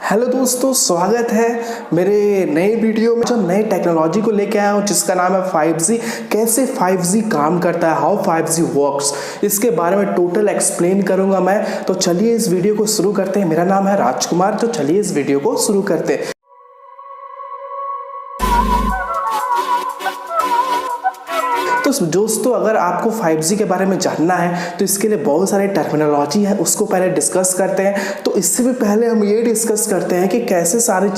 Hello दोस्तों, स्वागत है मेरे नए वीडियो में। जो नए टेक्नोलॉजी को लेके आया हूँ जिसका नाम है 5G। कैसे 5G काम करता है, हाउ 5G वर्क्स, इसके बारे में टोटल एक्सप्लेन करूंगा मैं। तो चलिए इस वीडियो को शुरू करते हैं। मेरा नाम है राजकुमार, तो चलिए इस वीडियो को शुरू करते हैं। तो दोस्तों, अगर आपको 5G के बारे में जानना है तो इसके लिए बहुत सारे टर्मिनोलॉजी है, उसको पहले डिस्कस करते हैं। तो इससे भी पहले हम ये डिस्कस करते हैं कि कैसे सारे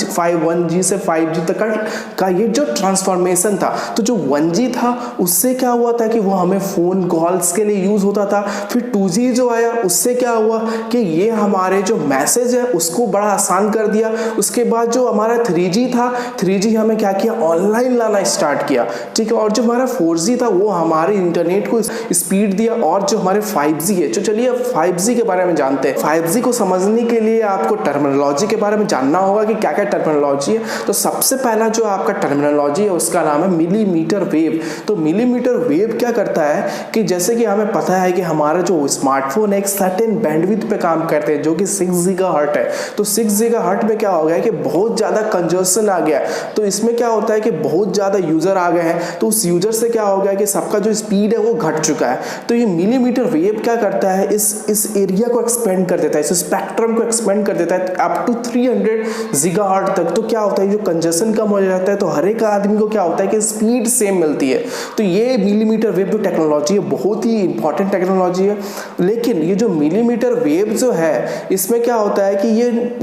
1G से 5G तक का ये जो ट्रांसफॉर्मेशन था। तो जो 1G था उससे क्या हुआ था कि वो हमें फ़ोन कॉल्स के लिए यूज़ होता था। फिर 2G जो आया उससे क्या हुआ कि ये हमारे जो मैसेज है उसको बड़ा आसान कर दिया। उसके बाद जो हमारा 3G था, 3G हमें क्या किया, ऑनलाइन लाना स्टार्ट किया, ठीक है। और जो हमारा 4G था वो हमारे इंटरनेट को स्पीड दिया। और जो हमारे 5G है, तो चलिए अब 5G के बारे में जानते हैं। 5G को समझने के लिए आपको टर्मिनोलॉजी के बारे में जानना होगा कि क्या क्या टर्मिनोलॉजी है। तो सबसे पहला जो आपका टर्मिनोलॉजी है उसका नाम है मिलीमीटर वेव। तो मिलीमीटर वेव क्या करता है कि जैसे कि हमें पता है कि हमारा जो स्मार्टफोन एक सर्टेन बैंडविड्थ पे काम करते हैं जो कि 6 गीगाहर्ट्ज है। तो 6 गीगाहर्ट्ज में क्या हो गया कि बहुत ज़्यादा कंजस्शन आ गया है। तो इसमें क्या होता है कि बहुत ज़्यादा यूज़र आ गए हैं। तो उस यूज़र से क्या हो गया कि सबका जो स्पीड है वो घट चुका है। तो ये मिलीमीटर वेव क्या करता है, इस एरिया को एक्सपेंड कर देता है, इस स्पेक्ट्रम को एक्सपेंड कर देता है अप टू 300 गीगाहर्ट्ज तक। तो क्या होता है, जो कंजस्शन कम हो जाता है तो हर एक आदमी को क्या होता है कि स्पीड सेम मिलती है। तो ये मिलीमीटर वेव जो टेक्नोलॉजी है बहुत ही इंपॉर्टेंट टेक्नोलॉजी है। लेकिन ये जो मिलीमीटर वेव जो है इसमें क्या होता है कि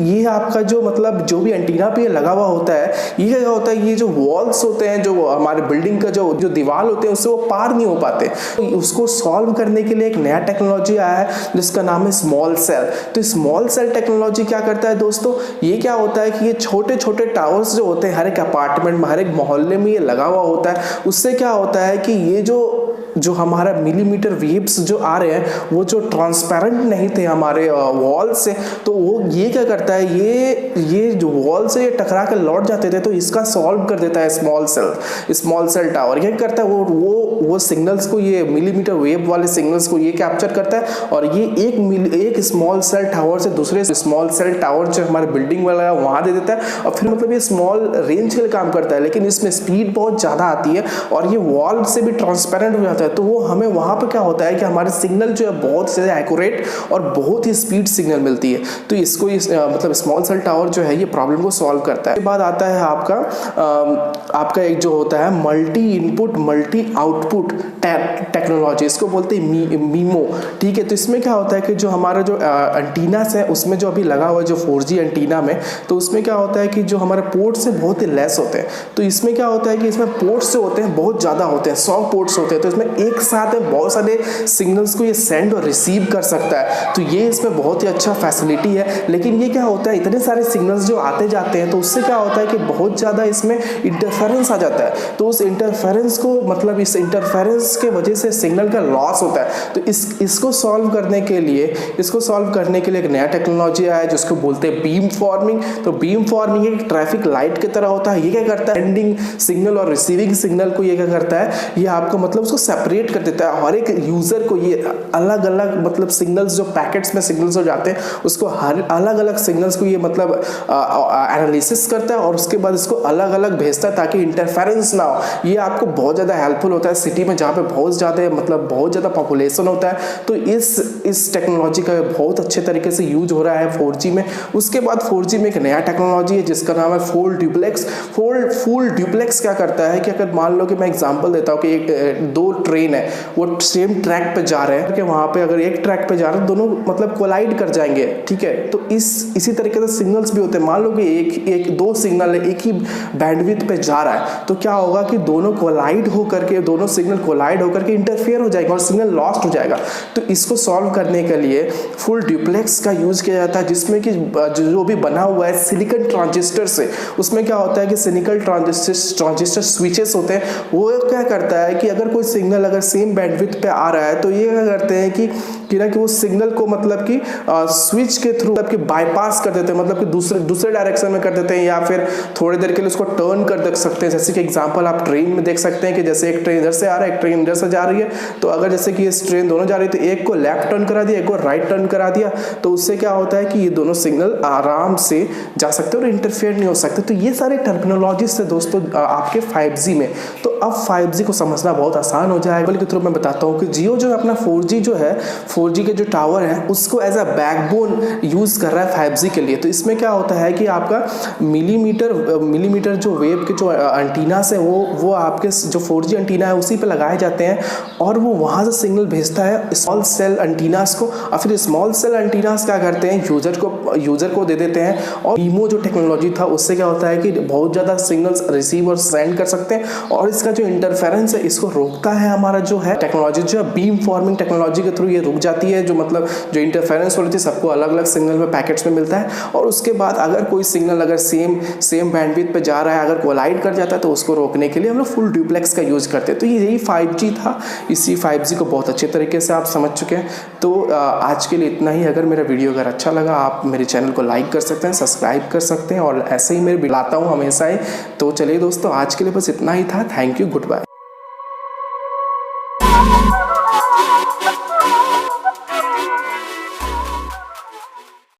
ये आपका जो मतलब जो भी एंटीना पे लगा हुआ होता है, ये क्या होता है, ये जो वॉल्स होते हैं, जो हमारे बिल्डिंग का जो दीवार होते हैं उससे वो पार नहीं हो पाते। तो उसको सॉल्व करने के लिए एक नया टेक्नोलॉजी आया है जिसका नाम है स्मॉल सेल। तो स्मॉल सेल टेक्नोलॉजी क्या करता है दोस्तों, ये क्या होता है कि ये छोटे छोटे टावर्स जो होते हैं हर एक अपार्टमेंट में, हर एक मोहल्ले में ये लगा हुआ होता है। उससे क्या होता है कि ये जो हमारा मिलीमीटर वेव्स जो आ रहे हैं वो जो ट्रांसपेरेंट नहीं थे हमारे वॉल से, तो वो ये क्या करता है, ये जो वॉल से ये टकरा कर लौट जाते थे। तो इसका सॉल्व कर देता है स्मॉल सेल टावर। क्या करता है, वो सिग्नल्स को, ये मिलीमीटर वेव वाले सिग्नल्स को ये कैप्चर करता है और ये एक स्मॉल सेल टावर से दूसरे स्मॉल सेल टावर जो हमारे बिल्डिंग वाला है वहां दे देता है। और फिर मतलब ये स्मॉल रेंज के लिए काम करता है, लेकिन इसमें स्पीड बहुत ज्यादा आती है और ये वॉल से भी ट्रांसपेरेंट हो जाता है। तो वो हमें वहां पे क्या होता है कि हमारे सिग्नल जो है बहुत ज्यादा एक्यूरेट और बहुत ही स्पीड सिग्नल मिलती है। तो इसको मतलब स्मॉल सेल टावर जो है ये प्रॉब्लम को सॉल्व करता है। इसके बाद आता है आपका एक जो होता है multi input multi output technology, इसको बोलते हैं मीमो, ठीक है। तो इसमें क्या होता है कि जो हमारा जो एंटीनास है उसमें जो अभी लगा हुआ है जो 4G एंटीना में, तो उसमें क्या होता है कि जो हमारे पोर्ट से बहुत ही लेस होते हैं। तो इसमें क्या होता है कि इसमें पोर्ट्स जो होते हैं बहुत ज़्यादा होते हैं, 100 पोर्ट्स होते हैं। तो इसमें एक साथ में बहुत सारे सिग्नल्स को ये सेंड और रिसीव कर सकता है। तो ये इसमें बहुत ही अच्छा फैसिलिटी है। लेकिन ये क्या होता है, इतने सारे सिग्नल्स जो आते जाते हैं तो उससे क्या होता है कि बहुत ज़्यादा इसमें इंटरफेरेंस आ जाता है। तो उस इंटरफेरेंस को मतलब इस इंटरफेरेंस के वजह से सिग्नल का लॉस होता है। तो इसको सॉल्व करने के लिए एक नया टेक्नोलॉजी आया है जिसको बोलते हैं बीम फॉर्मिंग। तो बीम फॉर्मिंग एक ट्रैफिक लाइट की तरह होता है। ये क्या करता है, सेंडिंग सिग्नल और रिसीविंग सिग्नल को ये क्या करता है, ये आपको मतलब उसको सेपरेट कर देता है। हर एक यूजर को ये अलग अलग मतलब सिग्नल्स जो पैकेट्स में सिग्नल्स हो जाते हैं उसको हर अलग अलग सिग्नल्स को ये मतलब एनालिसिस करता है और उसके बाद इसको अलग अलग भेजता है ताकि इंटरफेरेंस ना हो। ये आपको बहुत ज़्यादा हेल्पफुल होता है सिटी में जहाँ पे बहुत ज़्यादा पॉपुलेशन होता है। तो इस टेक्नोलॉजी का बहुत अच्छे तरीके से यूज हो रहा है 4G में। उसके बाद 4G में एक नया टेक्नोलॉजी है जिसका नाम है फुल ड्यूप्लेक्स क्या करता है कि अगर मान लो कि मैं एग्जांपल देता हूँ कि दो ट्रेन है, वो सेम ट्रैक पे जा रहे हैं कि वहाँ पे अगर एक ट्रैक पे जा रहे हैं दोनों मतलब कोलाइड कर जाएंगे, ठीक है। तो इसी तरीके से सिग्नल्स भी होते हैं। मान लो कि दो सिग्नल है, एक ही बैंडविड्थ पे जा रहा है, तो क्या होगा कि दोनों सिग्नल कोलाइड होकर के इंटरफेयर हो जाएगा और सिग्नल लॉस्ट हो जाएगा। तो इसको सॉल्व करने के लिए फुल ड्यूप्लेक्स का यूज किया जाता है जिसमें कि जो भी बना हुआ है सिलिकॉन ट्रांजिस्टर से, उसमें क्या होता है कि सिलिकॉन ट्रांजिस्टर स्विचेस होते हैं। वो क्या करता है कि अगर कोई सिग्नल अगर सेम बैंडविड्थ पे आ रहा है तो ये क्या करते हैं कि कि वो सिग्नल को मतलब कि स्विच के थ्रू मतलब कि बाईपास कर देते हैं, मतलब कि दूसरे डायरेक्शन में कर देते हैं, या फिर थोड़ी देर के लिए उसको टर्न कर देख सकते हैं। जैसे कि एग्जांपल आप ट्रेन में देख सकते हैं कि जैसे एक ट्रेन इधर से आ रहा है, एक ट्रेन इधर से जा रही है, तो अगर जैसे कि इस ट्रेन दोनों जा रही है तो एक को लेफ्ट टर्न करा दिया, एक को राइट टर्न करा दिया, तो उससे क्या होता है कि ये दोनों सिग्नल आराम से जा सकते हैं और इंटरफेयर नहीं हो सकते। तो ये सारे टर्मिनोलॉजीज से दोस्तों आपके 5G में, तो अब 5G को समझना बहुत आसान हो जाएगा। के थ्रू मैं बताता हूँ कि जियो जो है अपना 4G जो है, 4G के जो टावर है उसको एज अ बैकबोन यूज कर रहा है 5G के लिए। तो इसमें क्या होता है कि आपका मिलीमीटर जो वेव के जो एंटीनास है वो आपके जो 4G एंटीना है उसी पे लगाए जाते हैं, और वो वहाँ से सिग्नल भेजता है स्मॉल सेल एंटीनास को, और फिर स्मॉल सेल एंटीनास क्या करते हैं, यूजर को दे देते हैं। और बीमो जो टेक्नोलॉजी था उससे क्या होता है कि बहुत ज़्यादा सिग्नल्स रिसीव और सेंड कर सकते हैं, और इसका जो इंटरफेरेंस है इसको रोकता है हमारा जो है टेक्नोलॉजी, जो है बीम फॉर्मिंग टेक्नोलॉजी के थ्रू ये रुक जाती है। जो मतलब जो इंटरफेरेंस हो रही थी सबको अलग अलग सिग्नल में पैकेट्स में मिलता है, और उसके बाद अगर कोई सिग्नल अगर सेम बैंडविड्थ पे जा रहा है, अगर कोलाइड कर जाता है, तो उसको रोकने के लिए हम लोग फुल डुप्लेक्स का यूज करते हैं। तो यही 5G था। इसी 5G को बहुत अच्छे तरीके से आप समझ चुके हैं। तो आज के लिए इतना ही। अगर मेरा वीडियो अगर अच्छा लगा, आप मेरे चैनल को लाइक कर सकते हैं, सब्सक्राइब कर सकते हैं, और ऐसे ही मैं लाता हूँ हमेशा ही। तो चलिए दोस्तों, आज के लिए बस इतना ही था। Thank you, good bye.